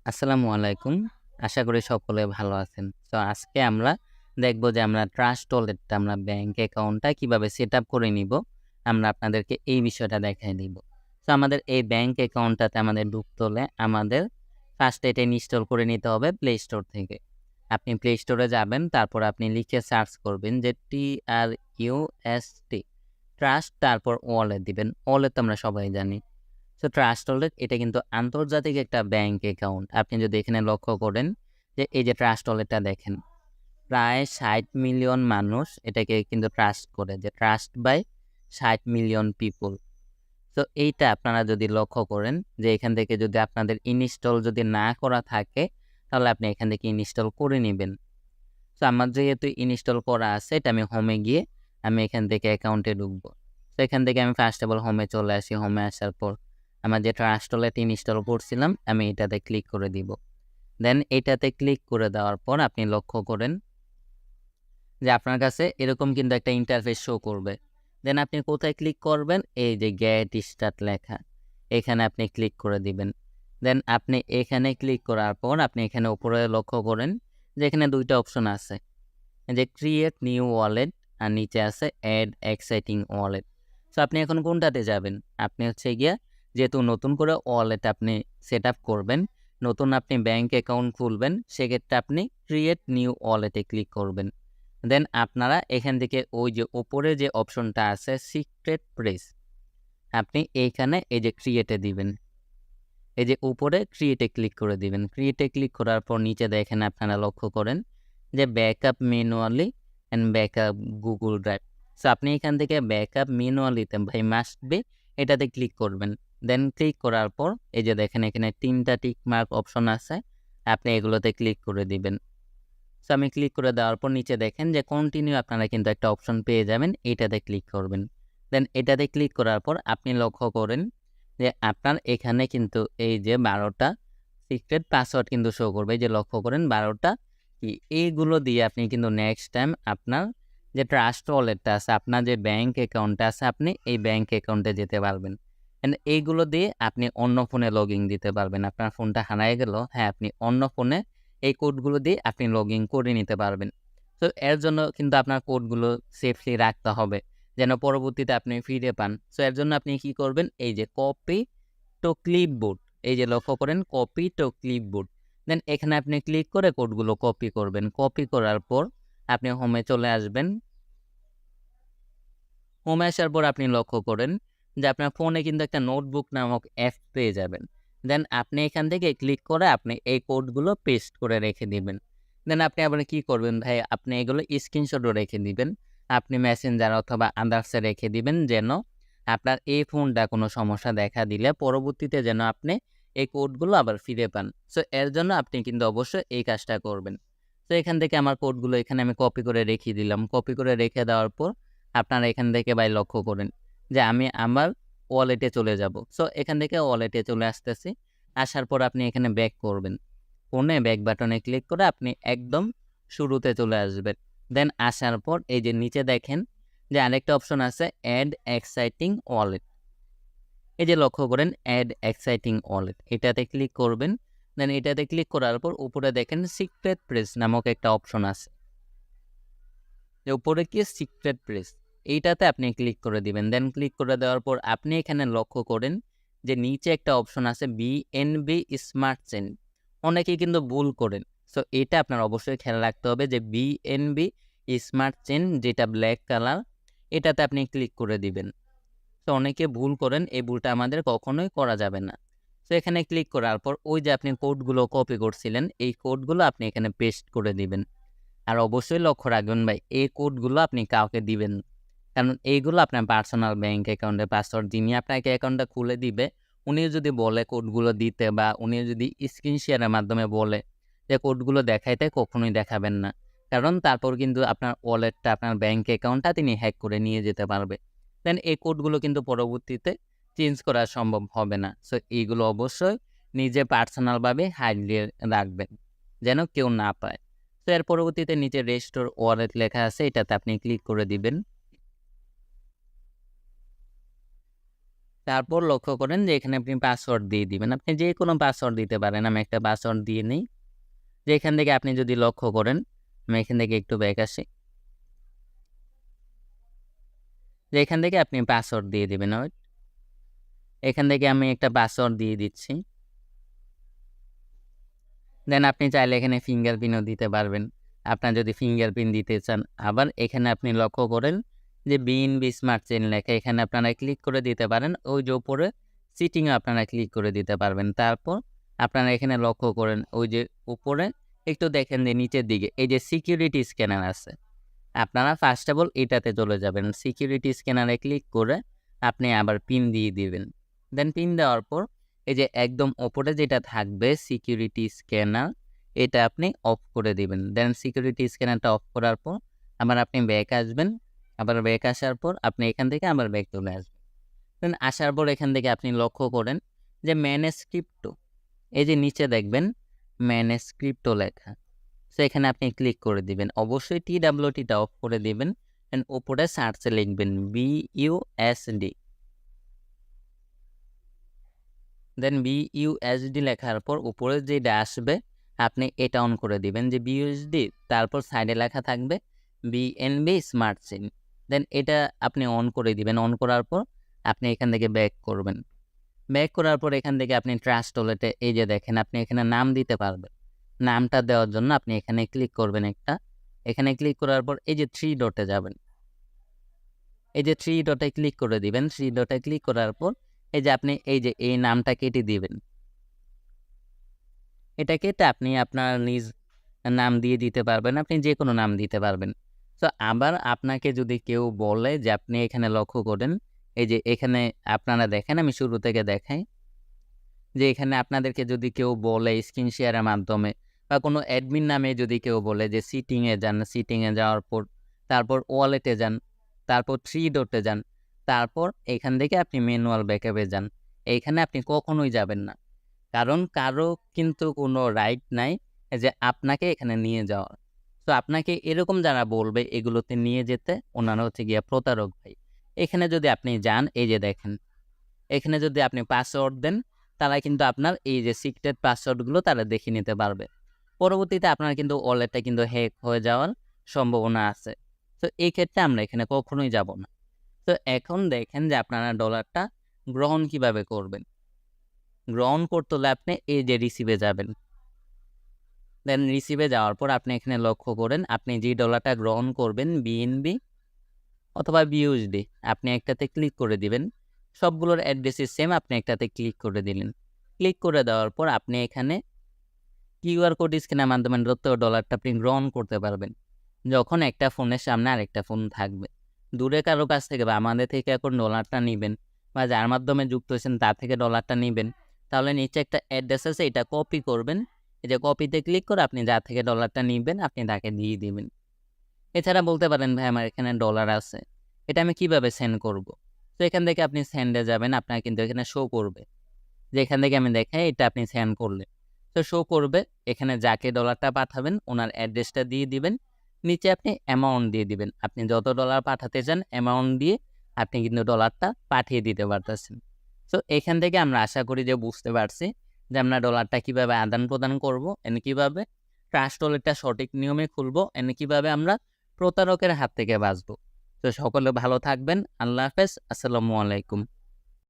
আসসালামু আলাইকুম। আশা করি সকলে ভালো আছেন। তো আজকে আমরা দেখব যে আমরা ট্রাস্ট ওয়ালেটটা আমরা ব্যাংক অ্যাকাউন্টটা কিভাবে সেটআপ করে নিব। আমরা আপনাদেরকে এই বিষয়টা দেখায় দিব। তো আমাদের এই ব্যাংক অ্যাকাউন্টটাতে আমাদের ঢুকতে হলে আমাদের ফার্স্ট এটা ইনস্টল করে নিতে হবে প্লে স্টোর থেকে। আপনি প্লে স্টোরে যাবেন, তারপর আপনি লিখে সার্চ করবেন যে TRUST ট্রাস্ট তারপর ওয়ালেট দিবেন। ওয়ালেট তো আমরা সবাই জানি। সো ট্রাস্ট ওয়ালেট এটা কিন্তু আন্তর্জাতিক একটা ব্যাংক অ্যাকাউন্ট। আপনি যদি এখানে লক্ষ্য করেন যে এই যে ট্রাস্ট ওয়ালেটটা দেখেন, প্রায় ৬০ মিলিয়ন মানুষ এটাকে কিন্তু ট্রাস্ট করে, যে ট্রাস্ট বাই ৬০ মিলিয়ন পিপল। তো এইটা আপনারা যদি লক্ষ্য করেন যে এখান থেকে যদি আপনাদের ইনস্টল যদি না করা থাকে, তাহলে আপনি এখান থেকে ইনস্টল করে নিবেন। সো আমার যেহেতু ইনস্টল করা আছে, এটা আমি হোমে গিয়ে আমি এখান থেকে অ্যাকাউন্টে ঢুকবো। তো এখান থেকে আমি ফার্স্ট অফ অল হোমে চলে আসি। হোমে আসার পর আমার যে ট্রাস্ট ওয়ালেট ইনস্টল করছিলাম আমি এটাতে ক্লিক করে দিব। দেন এটাতে ক্লিক করে দেওয়ার পর আপনি লক্ষ্য করেন যে আপনার কাছে এরকম কিন্তু একটা ইন্টারফেস শো করবে। দেন আপনি কোথায় ক্লিক করবেন? এই যে গেট স্টার্ট লেখা, এখানে আপনি ক্লিক করে দিবেন। দেন আপনি এখানে ক্লিক করার পর আপনি এখানে উপরে লক্ষ্য করেন যে এখানে ২ টা অপশন আছে। এই যে ক্রিয়েট নিউ ওয়ালেট আর নিচে আছে অ্যাড এক্সাইটিং ওয়ালেট। সো আপনি এখন কোনটাতে যাবেন? আপনি হচ্ছে গিয়া যেহেতু নতুন করে ওয়ালেট আপনি সেটআপ করবেন, নতুন আপনি ব্যাংক অ্যাকাউন্ট খুলবেন, সেক্ষেত্রে আপনি ক্রিয়েট নিউ ওয়ালেটে ক্লিক করবেন। দেন আপনারা এখান থেকে ওই যে উপরে যে অপশনটা আছে সিক্রেট প্রেস, আপনি এইখানে এই যে ক্রিয়েটে দিবেন। এই যে উপরে ক্রিয়েটে ক্লিক করে দিবেন। ক্রিয়েটে ক্লিক করার পর নিচে দেখেন আপনারা লক্ষ্য করেন যে backup manually and backup Google drive. So আপনি এখান থেকে ব্যাকআপ ম্যানুয়ালিতে ভাই মাস্ট বি এটাতে ক্লিক করবেন। দেন ক্লিক করার পর এই যে দেখেন এখানে ৩ টা টিক মার্ক অপশন আছে। আপনি এগুলোতে ক্লিক করে দিবেন। সো আমি ক্লিক করে দেওয়ার পর নিচে দেখেন যে কন্টিনিউ আপনারা কিন্তু একটা অপশন পেয়ে যাবেন। এটাতে ক্লিক করবেন। দেন এটাতে ক্লিক করার পর আপনি লক্ষ্য করেন যে আপনার এখানে কিন্তু এই যে ১২ টা সিক্রেট পাসওয়ার্ড কিন্তু শো করবে। এই যে লক্ষ্য করেন ১২ টা কি, এইগুলো দিয়ে আপনি কিন্তু নেক্সট টাইম আপনার যে ট্রাস্ট ওয়ালেটটা আছে, আপনার যে ব্যাংক অ্যাকাউন্টটা আছে, আপনি এই ব্যাংক অ্যাকাউন্টে যেতে পারবেন। অ্যান্ড এইগুলো দিয়ে আপনি অন্য ফোনে লগইন দিতে পারবেন। আপনার ফোনটা হারায় গেল, হ্যাঁ, আপনি অন্য ফোনে এই কোডগুলো দিয়ে আপনি লগইন করে নিতে পারবেন। তো এর জন্য কিন্তু আপনার কোডগুলো সেফলি রাখতে হবে, যেন পরবর্তীতে আপনি ফিরে পান। সো এর জন্য আপনি কি করবেন? এই যে কপি টু ক্লিপবোর্ড, এই যে লক্ষ্য করেন কপি টু ক্লিপবোর্ড। দেন এখানে আপনি ক্লিক করে কোডগুলো কপি করবেন। কপি করার পর আপনি হোমে চলে আসবেন। হোমে আসার পর আপনি লক্ষ্য করেন যে আপনার ফোনে কিন্তু একটা নোটবুক নামক অ্যাপ পেয়ে যাবেন। দেন আপনি এখান থেকে ক্লিক করে আপনি এই কোডগুলো পেস্ট করে রেখে দিবেন। দেন আপনি আবার কি করবেন ভাই? আপনি এগুলো স্ক্রিনশটও রেখে দিবেন। আপনি মেসেঞ্জার অথবা আদার্সে রেখে দিবেন, যেন আপনার এই ফোনটা কোনো সমস্যা দেখা দিলে পরবর্তীতে যেন আপনি এই কোডগুলো আবার ফিরে পান। সো এর জন্য আপনি কিন্তু অবশ্যই এই কাজটা করবেন। তো এখান থেকে আমার কোডগুলো এখানে আমি কপি করে রেখে দিলাম। কপি করে রেখে দেওয়ার পর আপনারা এখান থেকে ভাই লক্ষ্য করেন যে আমি আমার ওয়ালেটে চলে যাব। সো এখান থেকে ওয়ালেটে চলে আসতেছি। আসার পর আপনি এখানে ব্যাক করবেন। ফোনে ব্যাক বাটনে ক্লিক করে আপনি একদম শুরুতে চলে আসবেন। দেন আসার পর এই যে নিচে দেখেন যে আরেকটা অপশন আছে অ্যাড এক্সাইটিং ওয়ালেট। এই যে লক্ষ্য করেন অ্যাড এক্সাইটিং ওয়ালেট, এটাতে ক্লিক করবেন। দেন এটাতে ক্লিক করার পর উপরে দেখেন সিক্রেট প্রেস নামক একটা অপশন আছে। যে উপরে কি সিক্রেট প্রেস, এইটাতে আপনি ক্লিক করে দিবেন। দেন ক্লিক করে দেওয়ার পর আপনি এখানে লক্ষ্য করেন যে নিচে একটা অপশন আছে বিএনবি স্মার্ট চেইন। অনেকেই কিন্তু ভুল করেন। সো এটা আপনার অবশ্যই খেয়াল রাখতে হবে যে বিএনবি স্মার্ট চেইন যেটা ব্ল্যাক কালার, এটাতে আপনি ক্লিক করে দিবেন। তো অনেকে ভুল করেন, এই ভুলটা আমাদের কখনোই করা যাবে না। তো এখানে ক্লিক করার পর ওই যে আপনি কোডগুলো কপি করছিলেন, এই কোডগুলো আপনি এখানে পেস্ট করে দিবেন। আর অবশ্যই লক্ষ্য রাখবেন ভাই, এই কোডগুলো আপনি কাউকে দিবেন না। কারণ এইগুলো আপনার পার্সোনাল ব্যাংক অ্যাকাউন্টের পাসওয়ার্ড। যিনি আপনাকে অ্যাকাউন্টটা খুলে দিবে, উনিও যদি বলে কোডগুলো দিতে বা উনিও যদি স্ক্রিন শেয়ারের মাধ্যমে বলে যে কোডগুলো দেখাইতে, কখনোই দেখাবেন না। কারণ তারপর কিন্তু আপনার ওয়ালেটটা, আপনার ব্যাংক অ্যাকাউন্টটা তিনি হ্যাক করে নিয়ে যেতে পারবে। দেন এই কোডগুলো কিন্তু পরবর্তীতে চেঞ্জ করা সম্ভব হবে না। সো এইগুলো অবশ্যই নিজে পার্সোনালভাবে হাইড দিয়ে রাখবেন, যেন কেউ না পায়। তো এর পরবর্তীতে নিচে রেস্টোর ওয়ালেট লেখা আছে, এটাতে আপনি ক্লিক করে দিবেন। তারপর লক্ষ্য করেন যে এখানে আপনি পাসওয়ার্ড দিয়ে দিবেন। আপনি যে কোনো পাসওয়ার্ড দিতে পারেন। আমি একটা পাসওয়ার্ড দিয়ে নেই। যে এখান থেকে আপনি যদি লক্ষ্য করেন, আমি এখান থেকে একটু ব্যাক আসি। যে এখান থেকে আপনি পাসওয়ার্ড দিয়ে দিবেন। এখান থেকে আমি একটা পাসওয়ার্ড দিয়ে দিচ্ছি। দেন আপনি চাইলে এখানে ফিঙ্গারপ্রিন্টও দিতে পারবেন। আপনার যদি ফিঙ্গারপ্রিন্ট দিতে চান, আবার এখানে আপনি লক্ষ্য করেন যে বিএনবি স্মার্ট চেইন লেখা, এখানে আপনারা ক্লিক করে দিতে পারেন। ওই যে উপরে সিটিংয়ে আপনারা ক্লিক করে দিতে পারবেন। তারপর আপনারা এখানে লক্ষ্য করেন ওই যে উপরে একটু দেখেন যে নিচের দিকে এই যে সিকিউরিটি স্ক্যানার আছে। আপনারা ফার্স্ট অফ অল এটাতে চলে যাবেন। সিকিউরিটি স্ক্যানারে ক্লিক করে আপনি আবার পিন দিয়ে দিবেন। দেন পিন দেওয়ার পর এই যে একদম ওপরে যেটা থাকবে সিকিউরিটি স্ক্যানার, এটা আপনি অফ করে দিবেন। দেন সিকিউরিটি স্ক্যানারটা অফ করার পর আবার আপনি ব্যাক আসবেন। আবার ব্যাক আসার পর আপনি এখান থেকে আবার ব্যাক চলে আসবেন। দেন আসার পর এখান থেকে আপনি লক্ষ্য করেন যে ম্যানেজ ক্রিপ্টো, এই যে নিচে দেখবেন ম্যানেজ ক্রিপ্টো লেখা। সো এখানে আপনি ক্লিক করে দিবেন। অবশ্যই TWT-টা অফ করে দিবেন। দেন উপরে সার্চে লিখবেন BUSD। দেন BUSD লেখার পর উপরে যেটা আসবে আপনি এটা অন করে দিবেন যে BUSD, তারপর সাইডে লেখা থাকবে BNB স্মার্ট চেইন। দেন এটা আপনি অন করে দিবেন। অন করার পর আপনি এখান থেকে ব্যাক করবেন। ব্যাক করার পর এখান থেকে আপনি ট্রাস্ট ওয়ালেটে এই যে দেখেন আপনি এখানে নাম দিতে পারবেন। নামটা দেওয়ার জন্য আপনি এখানে ক্লিক করবেন একটা। এখানে ক্লিক করার পর এই যে 3 ডটে যাবেন। এই যে 3 ডটে ক্লিক করে দিবেন। 3 ডটে ক্লিক করার পর এই যে আপনি এই যে এই নামটা কেটে দিবেন। এটা কেটে আপনি আপনার নিজ নাম দিয়ে দিতে পারবেন। আপনি যেকোনো নাম দিতে পারবেন। তো আবার আপনাকে যদি কেউ বলে যে আপনি এখানে লক্ষ্য করেন, এই যে এখানে আপনারা দেখেন আমি শুরু থেকে দেখাই। যে এখানে আপনাদেরকে যদি কেউ বলে স্ক্রিন শেয়ারের মাধ্যমে বা কোনো অ্যাডমিন নামে যদি কেউ বলে যে সিটিংয়ে যান, সিটিংয়ে যাওয়ার পর তারপর ওয়ালেটে যান, তারপর 3 ডটে যান, তারপর এখান থেকে আপনি ম্যানুয়াল ব্যাকআপে যান। এইখানে আপনি কখনোই যাবেন না। কারণ কারো কিন্তু কোনো রাইট নাই যে আপনাকে এখানে নিয়ে যাওয়ার। তো আপনাকে এরকম যারা বলবে এগুলোতে নিয়ে যেতে, ওনারা হচ্ছে গিয়া প্রতারক ভাই। এখানে যদি আপনি যান, এই যে দেখেন, এখানে যদি আপনি পাসওয়ার্ড দেন, তারা কিন্তু আপনার এই যে সিক্রেট পাসওয়ার্ডগুলো তারা দেখে নিতে পারবে। পরবর্তীতে আপনার কিন্তু ওয়ালেটটা কিন্তু হ্যাক হয়ে যাওয়ার সম্ভাবনা আছে। তো এই ক্ষেত্রে আমরা এখানে কখনোই যাব না। তো এখন দেখেন যে আপনারা ডলারটা গ্রহণ কিভাবে করবেন। গ্রহণ করতে হলে আপনি এই যে রিসিভে যাবেন। দেন রিসিভে যাওয়ার পর আপনি এখানে লক্ষ্য করেন আপনি যে ডলারটা গ্রহণ করবেন BNB অথবা BUSD, আপনি একটাতে ক্লিক করে দিবেন। সবগুলোর অ্যাড্রেসই সেম, আপনি একটাতে ক্লিক করে দিলেন। ক্লিক করে দেওয়ার পর আপনি এখানে কিউআর কোড স্ক্যানের মাধ্যমে ডলারটা আপনি গ্রহণ করতে পারবেন। যখন একটা ফোনের সামনে আরেকটা ফোন থাকবে, দূরে কারো কাছ থেকে বা আমাদের থেকে এখন ডলারটা নিবেন বা যার মাধ্যমে যুক্ত হয়েছেন তার থেকে ডলারটা নিবেন, তাহলে নিচে একটা অ্যাড্রেস আছে, এটা কপি করবেন। এই যে কপিতে ক্লিক করে আপনি যার থেকে ডলারটা নিবেন আপনি তাকে দিয়ে দিবেন। এছাড়া বলতে পারেন ভাই আমার এখানে ডলার আছে, এটা আমি কিভাবে সেন্ড করব? তো এখান থেকে আপনি সেন্ডে যাবেন, আপনার কিন্তু এখানে শো করবে যে এখান থেকে আমি দেখাই এটা আপনি সেন্ড করলে। তো শো করবে এখানে যাকে ডলারটা পাঠাবেন ওনার অ্যাড্রেসটা দিয়ে দিবেন। নিচে আপনি অ্যামাউন্ট দিয়ে দিবেন। আপনি যত ডলার পাঠাতে চান অ্যামাউন্ট দিয়ে আপনি কিন্তু ডলারটা পাঠিয়ে দিতে পারতেছেন। তো এখান থেকে আমরা আশা করি যে বুঝতে পারছি যে আমরা ডলারটা কিভাবে আদান-প্রদান করব, এন্ড কিভাবে ট্রাস্ট ওয়ালেটটা সঠিক নিয়মে খুলব, এন্ড কিভাবে আমরা প্রতারকের হাত থেকে বাঁচব। তো সকলে ভালো থাকবেন। আল্লাহ হাফেজ। আসসালামু আলাইকুম।